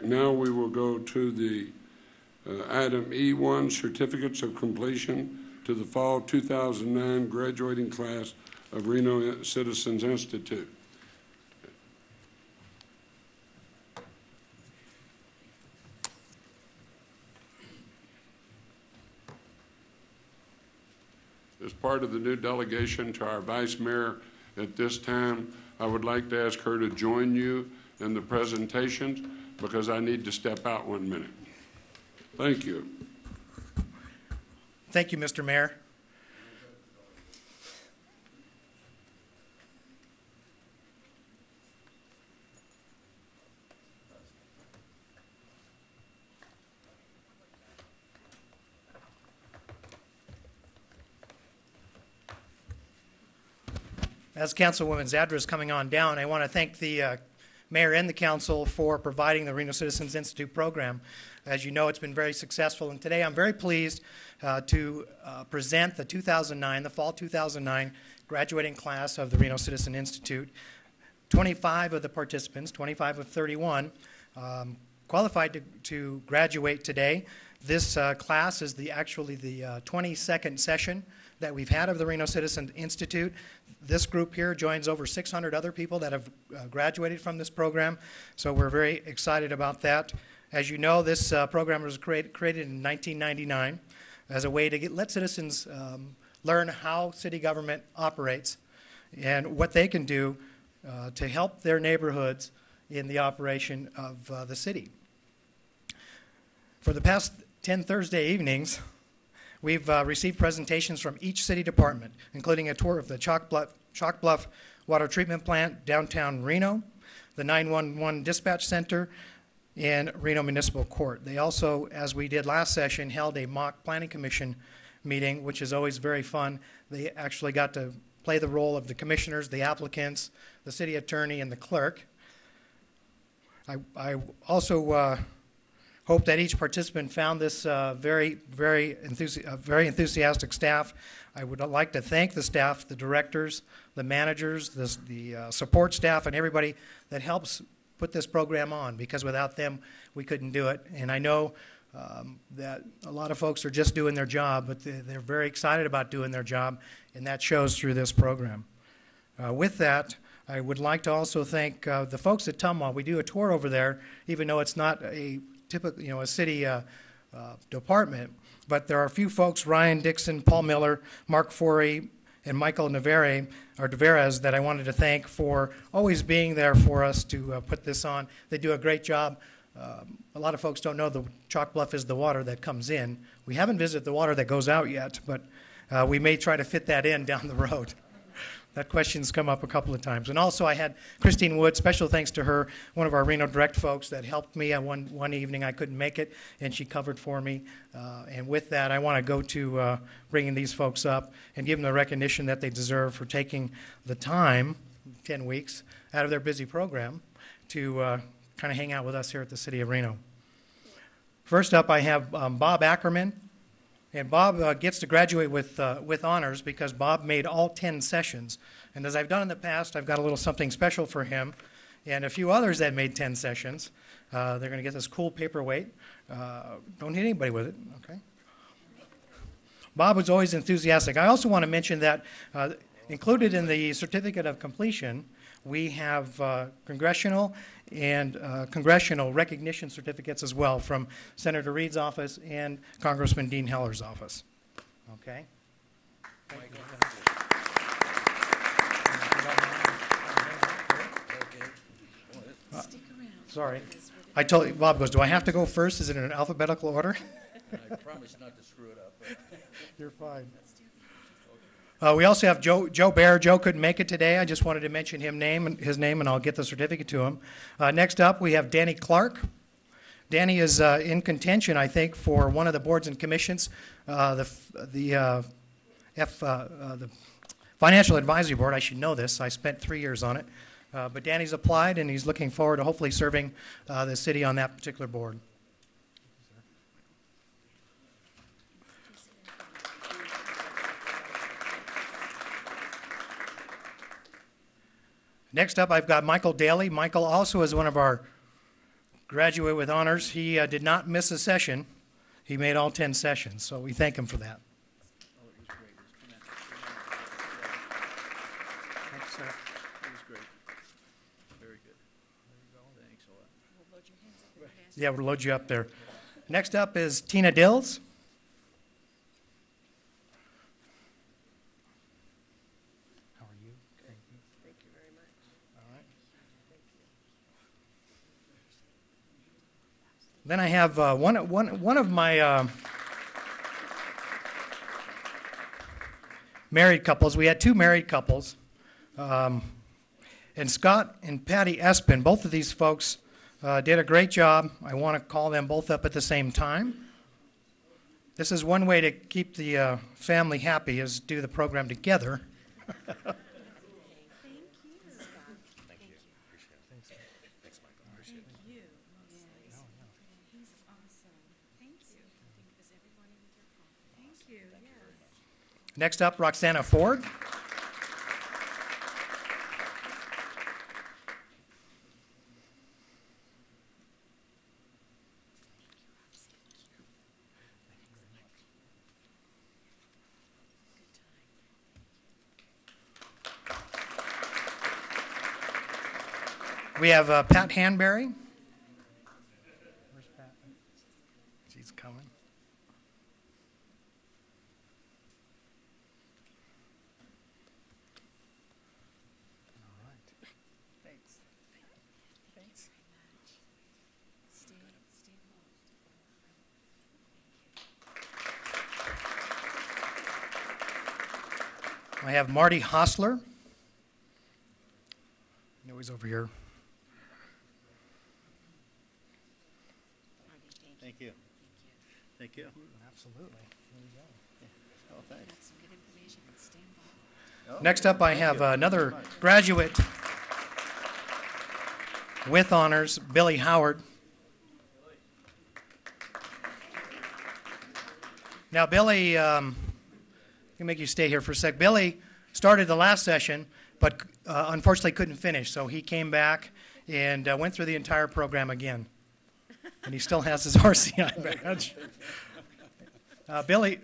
Now we will go to the item E1, certificates of completion to the fall 2009 graduating class of Reno Citizens Institute. As part of the new delegation to our Vice Mayor at this time, I would like to ask her to join you in the presentations because I need to step out 1 minute. Thank you. Thank you, Mr. Mayor. As Councilwoman's address is coming on down, I want to thank the Mayor and the Council for providing the Reno Citizens Institute program. As you know, it's been very successful, and today I'm very pleased to present the fall 2009 graduating class of the Reno Citizen Institute. 25 of the participants, 25 of 31, qualified to graduate today. This class is actually the 22nd session that we've had of the Reno Citizen Institute. This group here joins over 600 other people that have graduated from this program, so we're very excited about that. As you know, this program was created in 1999 as a way to let citizens learn how city government operates and what they can do to help their neighborhoods in the operation of the city. For the past 10 Thursday evenings, we've received presentations from each city department, including a tour of the Chalk Bluff Water Treatment Plant, downtown Reno, the 911 Dispatch Center, and Reno Municipal Court. They also, as we did last session, held a mock Planning Commission meeting, which is always very fun. They actually got to play the role of the commissioners, the applicants, the city attorney, and the clerk. I also hope that each participant found this very enthusiastic staff. I would like to thank the staff, the directors, the managers, the support staff, and everybody that helps put this program on, because without them, we couldn't do it. And I know that a lot of folks are just doing their job, but they're very excited about doing their job, and that shows through this program. With that, I would like to also thank the folks at Tumwa. We do a tour over there, even though it's not a typical, a city department, but there are a few folks, Ryan Dixon, Paul Miller, Mark Forey, and Michael Navarez, that I wanted to thank for always being there for us to put this on. They do a great job. A lot of folks don't know the Chalk Bluff is the water that comes in. We haven't visited the water that goes out yet, but we may try to fit that in down the road. That question's come up a couple of times. And also I had Christine Wood, special thanks to her, one of our Reno Direct folks that helped me one evening. I couldn't make it, and she covered for me. And with that, I want to go to bringing these folks up and give them the recognition that they deserve for taking the time, 10 weeks, out of their busy program to kind of hang out with us here at the City of Reno. First up, I have Bob Ackerman. And Bob gets to graduate with honors because Bob made all 10 sessions. And as I've done in the past, I've got a little something special for him and a few others that made 10 sessions. They're going to get this cool paperweight. Don't hit anybody with it, okay? Bob was always enthusiastic. I also want to mention that included in the certificate of completion, we have congressional and congressional recognition certificates as well from Senator Reed's office and Congressman Dean Heller's office. Okay? Sorry. I told Bob goes, do I have to go first? Is it in an alphabetical order? I promise not to screw it up. You're fine. We also have Joe Bear. Joe couldn't make it today. I just wanted to mention his name, and I'll get the certificate to him. Next up, we have Danny Clark. Danny is in contention, I think, for one of the boards and commissions, the Financial Advisory Board. I should know this. I spent 3 years on it. But Danny's applied, and he's looking forward to hopefully serving the city on that particular board. Next up, I've got Michael Daly. Michael also is one of our graduate with honors. He did not miss a session. He made all 10 sessions, so we thank him for that. Oh, it was great. It was tremendous. Thanks, sir. It was great. Very good. There you go. Thanks a lot. Yeah, we'll load you up there. Next up is Tina Dills. How are you? Thank you. Thank you very much. All right. Then I have one of my married couples. We had two married couples. And Scott and Patty Espin, both of these folks did a great job. I want to call them both up at the same time. This is one way to keep the family happy, is do the program together. Thank you, Scott. Thank you. Appreciate it. Thanks, Michael. Appreciate it. Thank you. He's awesome. Thank you. Is everybody with your phone? Thank you, yes. Next up, Roxana Ford. We have Pat Hanbury. Where's Pat? She's coming. All right. Thanks. Thanks. Stay involved. I have Marty Hostler. I know he's over here. Thank you. Thank you. Absolutely. Oh, thanks. Got some good information. Stay involved. Next up, I have another graduate with honors, Billy Howard. Now, Billy, let me make you stay here for a sec. Billy started the last session, but unfortunately couldn't finish, so he came back and went through the entire program again. And he still has his RCI badge. Billy,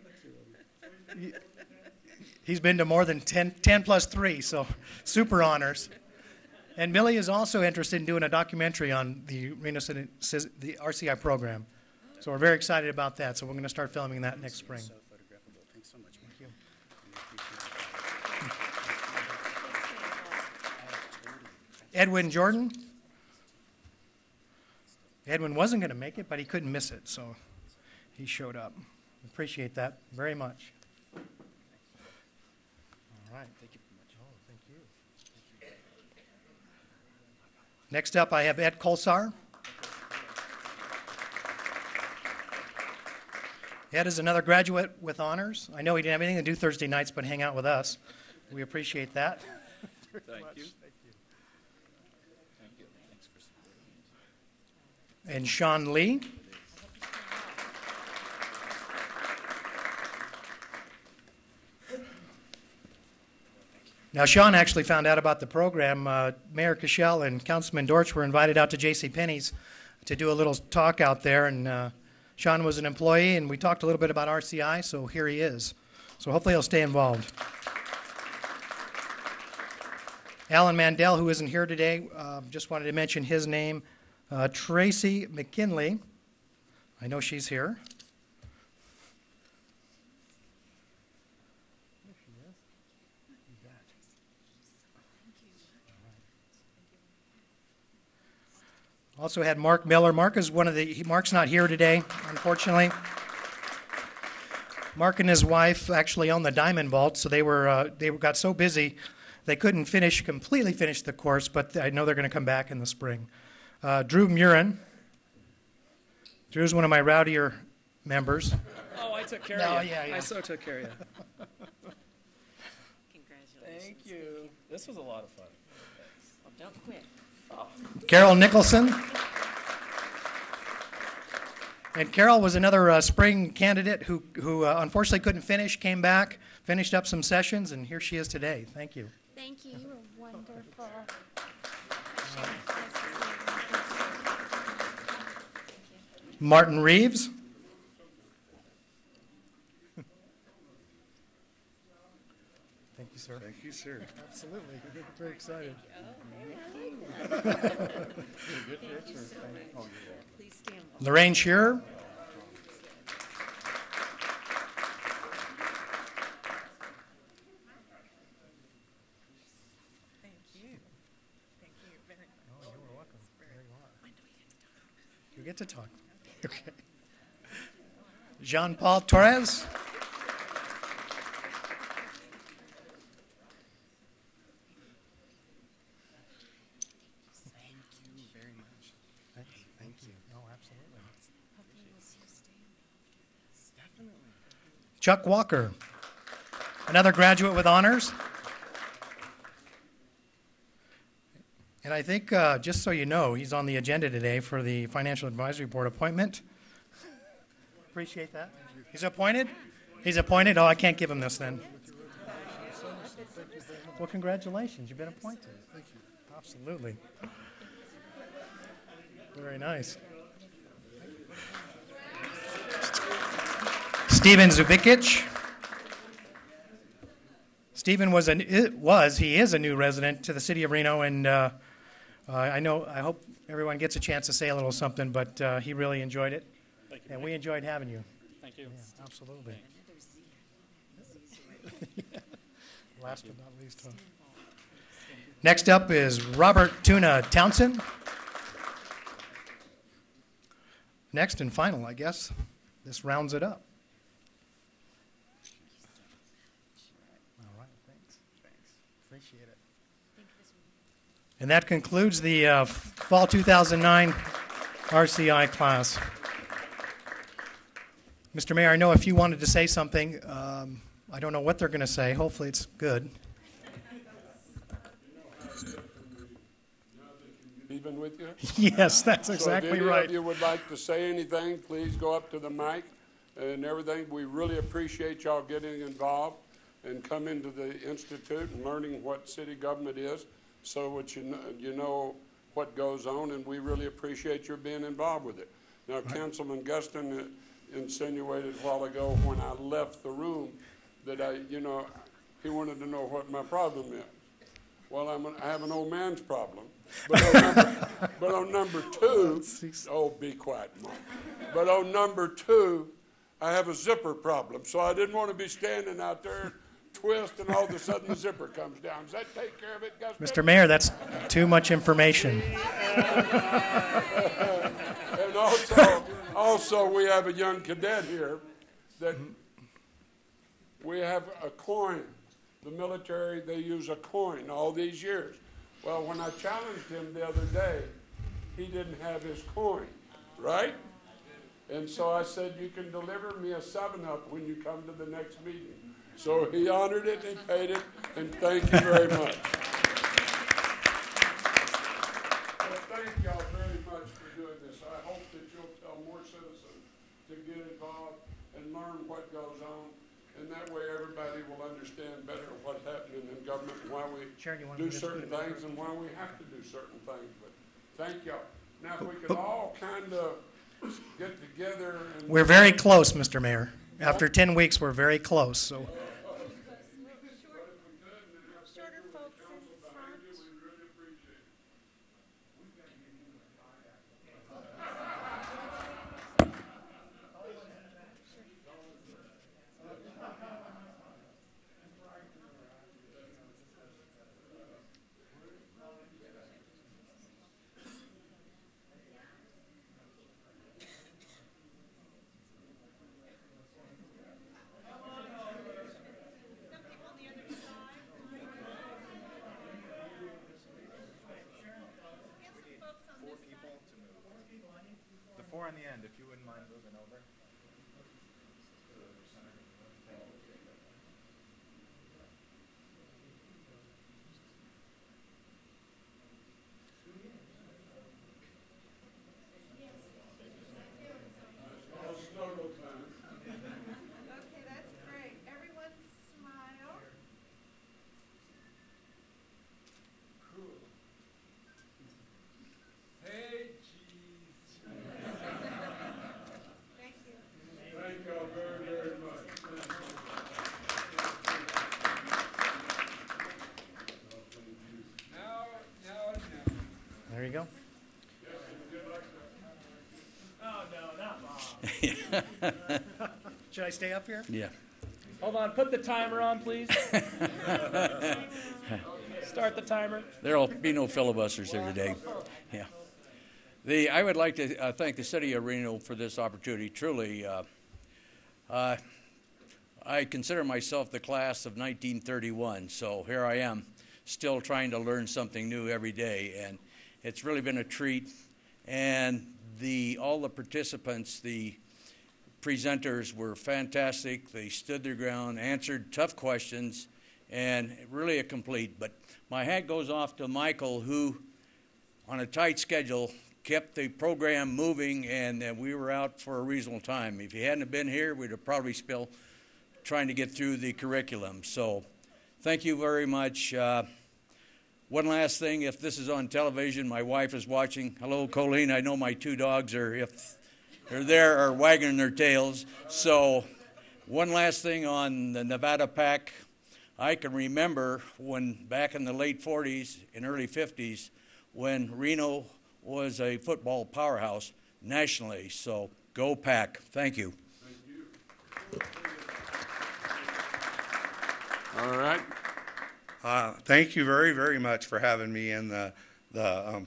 he's been to more than 10 plus 3, so super honors. And Billy is also interested in doing a documentary on the Reno the RCI program. So we're very excited about that. So we're going to start filming that next spring. So photographable. Thanks so much, Mike. Thank you. Edwin Jordan. Edwin wasn't going to make it, but he couldn't miss it, so he showed up. Appreciate that very much. All right. Thank you very much. Oh, thank you. Next up, I have Ed Kolsar. Ed is another graduate with honors. I know he didn't have anything to do Thursday nights but hang out with us. We appreciate that. Thank you. Thank you. Thanks for supporting me. And Sean Lee. Now, Sean actually found out about the program. Mayor Cashel and Councilman Dortch were invited out to JCPenney's to do a little talk out there, and Sean was an employee, and we talked a little bit about RCI, so here he is. So hopefully he'll stay involved. Alan Mandel, who isn't here today, just wanted to mention his name. Tracy McKinley, I know she's here. There she is. You bet. Also had Mark Miller. Mark is Mark's not here today, unfortunately. Mark and his wife actually own the Diamond Vault, so they got so busy they couldn't completely finish the course, but I know they're going to come back in the spring. Drew Murin. Drew's one of my rowdier members. Oh, I took care No, of you. yeah. I so took care of you. Congratulations. Thank you. This was a lot of fun. Well, don't quit. Carol Nicholson. And Carol was another spring candidate who unfortunately couldn't finish, came back, finished up some sessions, and here she is today. Thank you. Thank you. You were wonderful. Martin Reeves. Thank you, sir. Thank you, sir. Absolutely. Very excited. Please stand. Lorraine Shearer. Thank you. Thank you very much. Oh, you're welcome. There you are. You get to talk. Okay. Jean-Paul Torres. Thank you very much. Thank you. Oh, absolutely. Definitely. Chuck Walker, another graduate with honors. And I think, just so you know, he's on the agenda today for the Financial Advisory Board appointment. Appreciate that. He's appointed? He's appointed? Oh, I can't give him this then. Well, congratulations. You've been appointed. Thank you. Absolutely. Very nice. Steven Zubikic. Stephen he is a new resident to the city of Reno, and I hope everyone gets a chance to say a little something, but he really enjoyed it. Thank you. And we enjoyed having you. Thank you. Yeah, absolutely. Last but not least, huh? Next up is Robert Tuna Townsend. Next and final, I guess. This rounds it up. All right, thanks. Appreciate it. And that concludes the fall 2009 RCI class. Mr. Mayor, I know if you wanted to say something, I don't know what they're going to say. Hopefully it's good. Even with you? Yes, that's So exactly if any right. of you would like to say anything, please go up to the mic and everything. We really appreciate y'all getting involved and coming to the Institute and learning what city government is so that you know what goes on, and we really appreciate your being involved with it. Now, Councilman Guston insinuated a while ago when I left the room that he wanted to know what my problem is. Well, I have an old man's problem. But on number two, oh, be quiet, Mom. But on number two, I have a zipper problem. So I didn't want to be standing out there, twist, and all of a sudden the zipper comes down. Does that take care of it, Gus? Mr. Mayor, that's too much information. And also we have a young cadet here that we have a coin. The military, they use a coin all these years. Well, when I challenged him the other day, he didn't have his coin, right? And so I said, you can deliver me a 7-Up when you come to the next meeting. So he honored it and he paid it, and thank you very much. Well, thank y'all very much for doing this. I hope that you'll tell more citizens to get involved and learn what goes on. And that way everybody will understand better what's happening in government and why we Sharon, you want me do to certain just put it things and why we have to do certain things. But thank y'all. Now, if we could all kind of get together and... We're very close, Mr. Mayor. After 10 weeks, we're very close. So. Shorter folks in front. The 4 on the end, if you wouldn't mind moving over. Okay, that's great. Everyone smile. Hey, cheese. Should I stay up here? Yeah. Hold on, put the timer on, please. Start the timer. There'll be no filibusters here today. Yeah. I would like to thank the city of Reno for this opportunity. Truly, I consider myself the class of 1931, so here I am, still trying to learn something new every day, and it's really been a treat. And all the participants, the presenters were fantastic. They stood their ground, answered tough questions, and really a complete. But my hat goes off to Michael, who, on a tight schedule, kept the program moving, and we were out for a reasonable time. If he hadn't have been here, we'd have probably still trying to get through the curriculum. So thank you very much. One last thing, if this is on television, my wife is watching. Hello, Colleen. I know my two dogs are, if they're there, are wagging their tails. So one last thing on the Nevada PAC. I can remember when back in the late 40s and early 50s when Reno was a football powerhouse nationally. So go PAC. Thank you. All right. Thank you very, very much for having me in the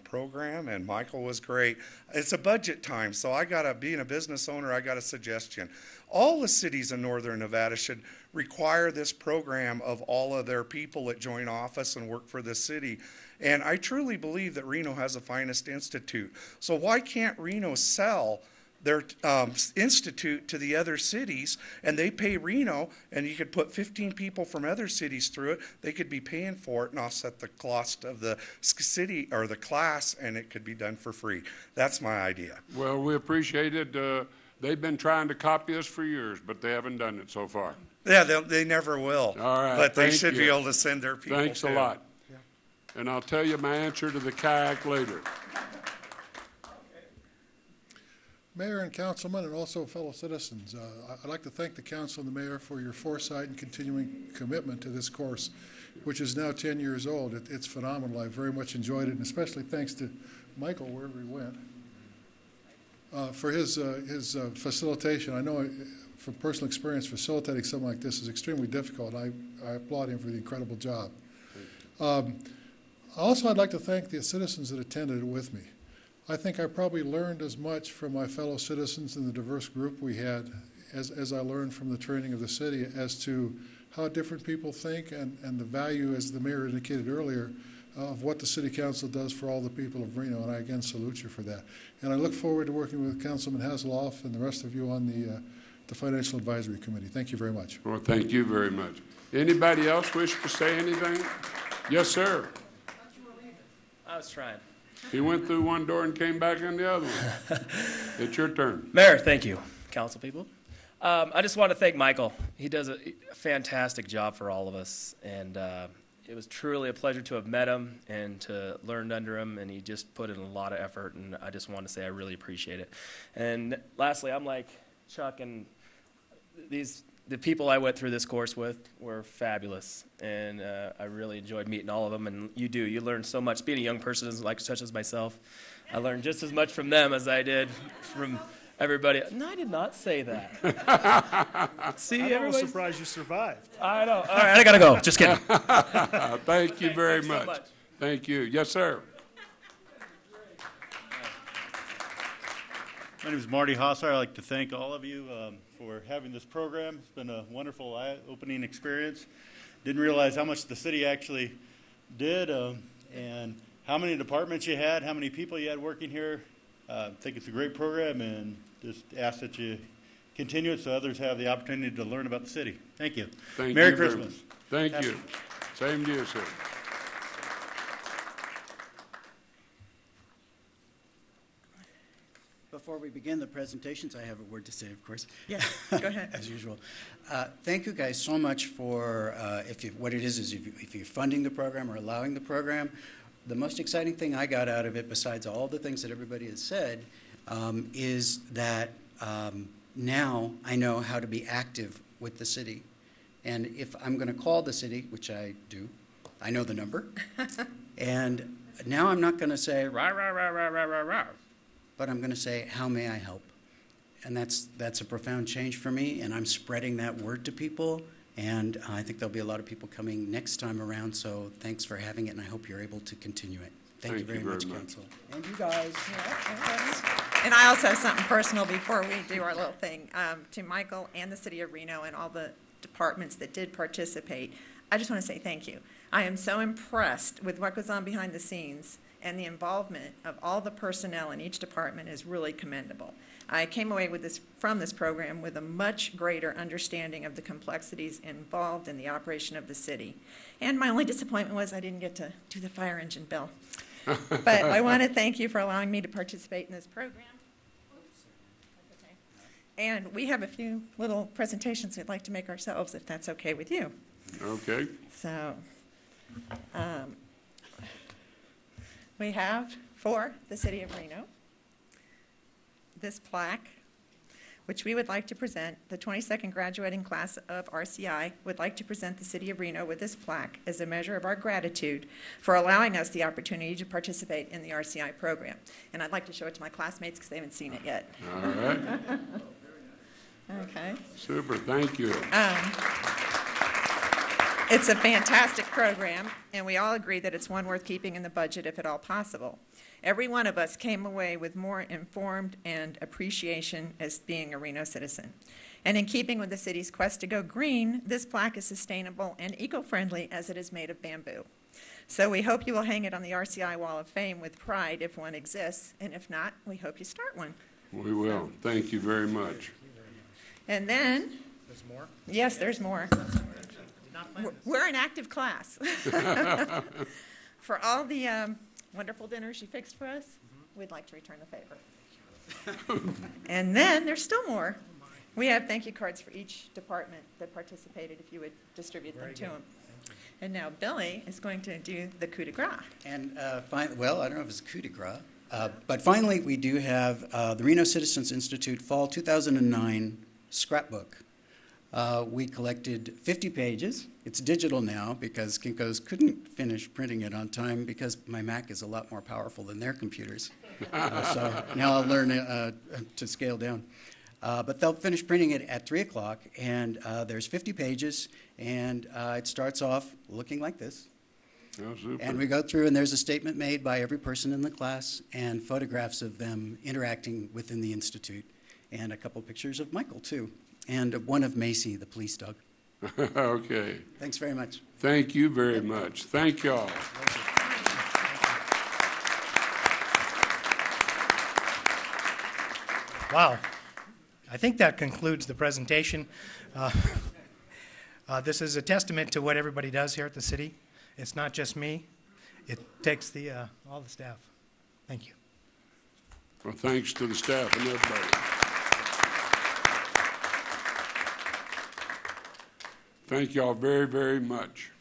program, and Michael was great. It's a budget time, so being a business owner, I got a suggestion. All the cities in northern Nevada should require this program of all of their people that join office and work for the city. And I truly believe that Reno has the finest institute. So why can't Reno sell their institute to the other cities, and they pay Reno, and you could put 15 people from other cities through it. They could be paying for it and offset the cost of the city or the class, and it could be done for free. That's my idea. Well, we appreciate it. They've been trying to copy us for years, but they haven't done it so far. Yeah, they never will. All right, but they thank should you. be able to send their people. Thanks a too. lot. And I'll tell you my answer to the kayak later. Mayor and councilmen, and also fellow citizens, I'd like to thank the council and the mayor for your foresight and continuing commitment to this course, which is now 10 years old. It's phenomenal. I very much enjoyed it, and especially thanks to Michael, wherever he went, for his facilitation. I know from personal experience, facilitating something like this is extremely difficult. I applaud him for the incredible job. Also, I'd like to thank the citizens that attended it with me. I think I probably learned as much from my fellow citizens in the diverse group we had as I learned from the training of the city as to how different people think and the value, as the mayor indicated earlier, of what the city council does for all the people of Reno, and I again salute you for that. And I look forward to working with Councilman Hasselhoff and the rest of you on the Financial Advisory Committee. Thank you very much. Well, thank you very much. Anybody else wish to say anything? Yes, sir. I was trying. He went through one door and came back in the other one. It's your turn. Mayor, thank you. Council people. I just want to thank Michael. He does a fantastic job for all of us, and it was truly a pleasure to have met him and to learn under him, and he just put in a lot of effort, and I just want to say I really appreciate it. And lastly, I'm like Chuck, and the people I went through this course with were fabulous, and I really enjoyed meeting all of them, and you learn so much. Being a young person, such as myself, I learned just as much from them as I did from everybody. No, I did not say that. See, everybody's surprised you survived. I know. All right, I got to go. Just kidding. Thank you very Thanks so much. Thank you. Yes, sir. My name is Marty Hosser. I'd like to thank all of you for having this program. It's been a wonderful eye-opening experience. Didn't realize how much the city actually did and how many departments you had, how many people you had working here. I think it's a great program, and just ask that you continue it so others have the opportunity to learn about the city. Thank you. Merry Christmas. Thank you. Same to you, sir. Before we begin the presentations, I have a word to say, of course. Yeah, go ahead. As usual. Thank you guys so much for, what it is if you're funding the program or allowing the program. The most exciting thing I got out of it, besides all the things that everybody has said, is that now I know how to be active with the city. And if I'm going to call the city, which I do, I know the number. And now I'm not going to say, rah, rah, rah, rah, rah, rah, rah. But I'm going to say, how may I help? and that's a profound change for me, and I'm spreading that word to people, and I think there'll be a lot of people coming next time around, so thanks for having it, and I hope you're able to continue it. Thank you very much, Council. And you guys. And I also have something personal before we do our little thing. To Michael and the city of Reno and all the departments that did participate, I just want to say thank you. I am so impressed with what goes on behind the scenes, and the involvement of all the personnel in each department is really commendable. I came away from this program with a much greater understanding of the complexities involved in the operation of the city. And my only disappointment was I didn't get to do the fire engine bill. But I want to thank you for allowing me to participate in this program. That's okay. And we have a few little presentations we'd like to make ourselves, if that's okay with you. Okay. So we have for the city of Reno this plaque, which we would like to present. The 22nd graduating class of RCI would like to present the city of Reno with this plaque as a measure of our gratitude for allowing us the opportunity to participate in the RCI program. And I'd like to show it to my classmates because they haven't seen it yet. All right. Okay. Super. Thank you. It's a fantastic program, and we all agree that it's one worth keeping in the budget if at all possible. Every one of us came away with more informed and appreciation as being a Reno citizen. And in keeping with the city's quest to go green, this plaque is sustainable and eco-friendly as it is made of bamboo. So we hope you will hang it on the RCI Wall of Fame with pride if one exists, and if not, we hope you start one. We will. Thank you very much. And then, There's more? yes, there's more. We're an active class. For all the wonderful dinners you fixed for us, we'd like to return the favor. And then there's still more. We have thank you cards for each department that participated, if you would distribute them to them. And now Billy is going to do the coup de grace. And well, I don't know if it's coup de grace, but finally we do have the Reno Citizens Institute Fall 2009 scrapbook. We collected 50 pages. It's digital now because Kinko's couldn't finish printing it on time because my Mac is a lot more powerful than their computers. So now I'll learn to scale down. But they'll finish printing it at 3 o'clock, and there's 50 pages, and it starts off looking like this. Oh, super. And we go through, and there's a statement made by every person in the class and photographs of them interacting within the Institute, and a couple pictures of Michael, too. And one of Macy, the police dog. Okay. Thanks very much. Thank you very much. Thank y'all. Wow. I think that concludes the presentation. This is a testament to what everybody does here at the city. It's not just me. It takes all the staff. Thank you. Well, thanks to the staff and everybody. Thank y'all very, very much.